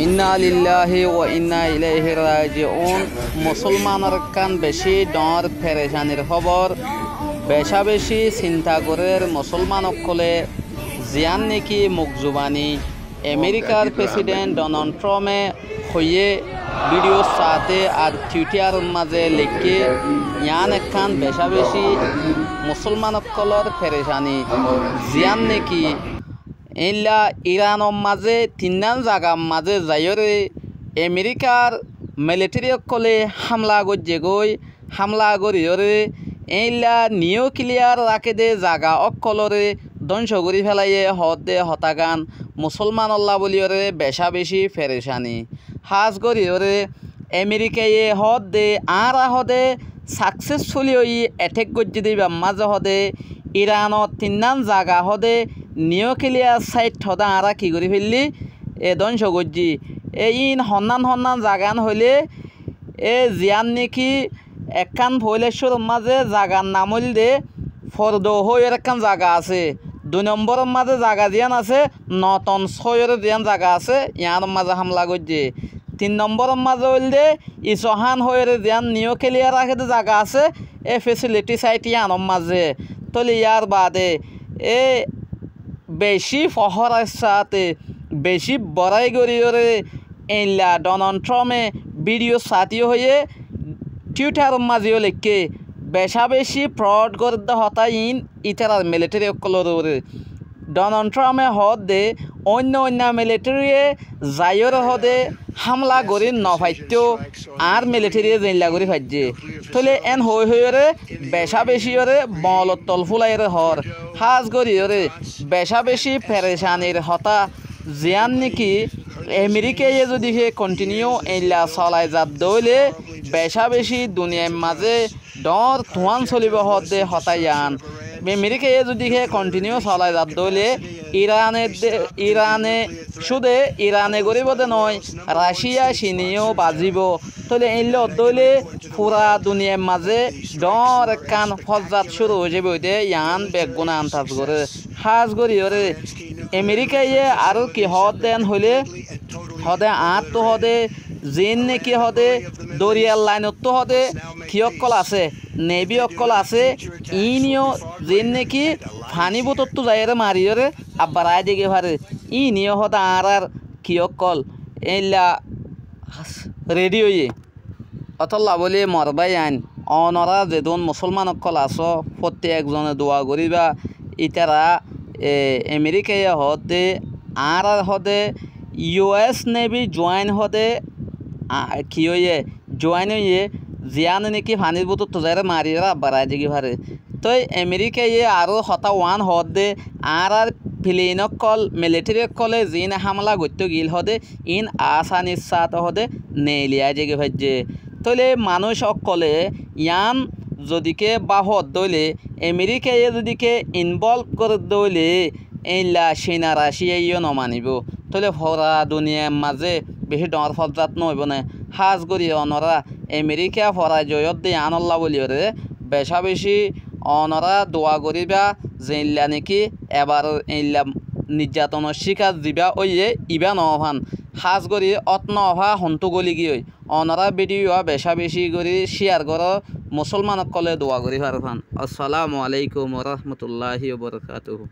ইন্না লিল্লাহি ওয়া ইন্না ইলাইহি রাজিউন। মুসলমানের কান বেশি ডর পেরেশানির খবর বেশা বেশি চিন্তা করে মুসলমান সকলে জিয়ান নেকি মুখজুবানি আমেরিকার প্রেসিডেন্ট ডোনাল্ড ট্রাম্পে হয়ে ভিডিও সাথে আর টুইটার মাঝে লিখে ইয়ান একখান বেশা বেশি মুসলমান সকলের পেরেশানি জিয়ান নেকি এইলা ইরানের মাঝে তিনান জায়গার মাঝে যাইরে আমেরিকার মিলিটারি সকলে হামলা গজ্জে গই হামলা করিয়রে এইলা নিউক্লিয়ার রাখে দে জায়গা অকলরে ধ্বংস করে ফেলাইয়ে হদে হতাগান মুসলমান আল্লাহ বলিয়রে বেশা বেশি পেরেশানি হাজ করিয়রে আমেরিকায় হদ দে আর হদে সাকসেসফুলি ওই অ্যাটেক গজ্জে দিবা মাঝে হদে ইরানত তিনান জায়গা হদে নিউক্লিয়ার সাইট হদা আরা কি করে ফেললি এ ধ্বংস গজ্জি ইন হন্নান জাগান হইলে এ জিয়ান নেকি একখান ভৈলেশ্বর মাঝে জাগার নামল দে ফরদ হইয়ের একখান জায়গা আছে 2 নম্বরের মাঝে জায়গা জিয়ান আছে নতন 6 জিয়ান জায়গা আছে ইয়ার মাঝে হামলা গজ্জে 3 নম্বরের মাঝে হইল দে ইসহান হইয়ের জিয়ান নিউক্লিয়ার রাখে জায়গা আছে এ ফেসিলিটি সাইট ইয়ানোর মাঝে তলে ইয়ার বাদে এ বেশি ফহরার সাথে বেশি বড়াই গড়িয়ে এইলা ডোনাল্ড ট্রাম্পে ভিডিও সাথী হয়ে টুইটার মাঝেও লিখে বেশা বেশি ফ্রড করতে হতাই ইতার মিলিটারি সকলরে ডোনাল্ড ট্রাম্পে হদ দে অন্য মিলিটারিয়ে যাইর হদে হামলা করি নফাইত আর মিলিটারিয়ে জেলা করে ফাইজে তলে এন হইরে বেশা বেশি ওরে বলত তল ফুলাইরে হর হাজ করিরে বেশা বেশি পেরেশানির হতা জিয়ান নেকি আমেরিকায় যদি সে কন্টিনিউ এইলা চলাই যাত দইলে বেশা বেশি দুনিয়ার মাঝে ডর ধোঁয়ান চলিব হদে হতাইয়ান আমেরিকায় যদি সে কন্টিনিউ চলাই যাত দইলে ইরানে গরিব দে নয় রাশিয়া চিনিও বাজিব তলে এইলে দইলে পুরা দুনিয়ার মাঝে ডর একখান ফজাত শুরু হয়ে যাবে ওইতে ইয়ান বেগুনা আন্তাজ করে হাজ করি ওরে আমেরিকায় আর কি হদ দেন হইলে হদে আট তো হদে জিন নেকি হদে দরিয়ার লাইনত তো হদে কি অকল আছে নেভি অকল আছে ইনিও জিন নেকি ফানি বোতর তো যাইরে মারিয়রে আবার আয় দিকে পারে ইনিও হদে আর কি অকল এইলা রেডি হইয়ে অতল্লা বলে মরবাই আইন অনরা যেদন মুসলমান অকল আস প্রত্যেকজনে দোয়া করিবা ইতারা আমেরিকায় হদে আর হদে US নেভি জয়েন হদে কি হইয়ে জয়েন হইয়ে জিয়ান নেকি ফানির বোতর তো যাইরে মারিরা বাড়াই দিকে পারে তো আমেরিকায় আরও হতা ওয়ান হদে আর প্লেন কল মিলিটারি কলে জিন হামলা করতে গিল হদে ইন আসানির সাথ হদে নেলিয়া জেগে ভাজ্যে তলে মানুষ অকলে ইয়ান যদিকে বাহত দইলে আমেরিকায় যদিকে ইনভলভ করে দইলে এইলা সেনা রাশিয়াইও নমানিব তলে ভরা দুনিয়ার মাঝে বেশি ডর ফজাত নহব না হাজ করি অনরা আমেরিকা ভরা জয়ত দিয়ে আনল্লা বলিওরে বেশা বেশি অনরা দোয়া করিবা যে ইল্লা নাকি এবার এইলা নির্যাতনের শিকার দিবা ওইয়ে ইবা নহভান হাজ করি অত নহভা হন্তু গলি গিয়ে অনরা ভিডিও বেশা বেশি করে শেয়ার করো মুসলমান কলে দোয়া করি পারফান। আসসালামু আলাইকুম ওয়া রাহমাতুল্লাহি ওয়া বারাকাতুহু।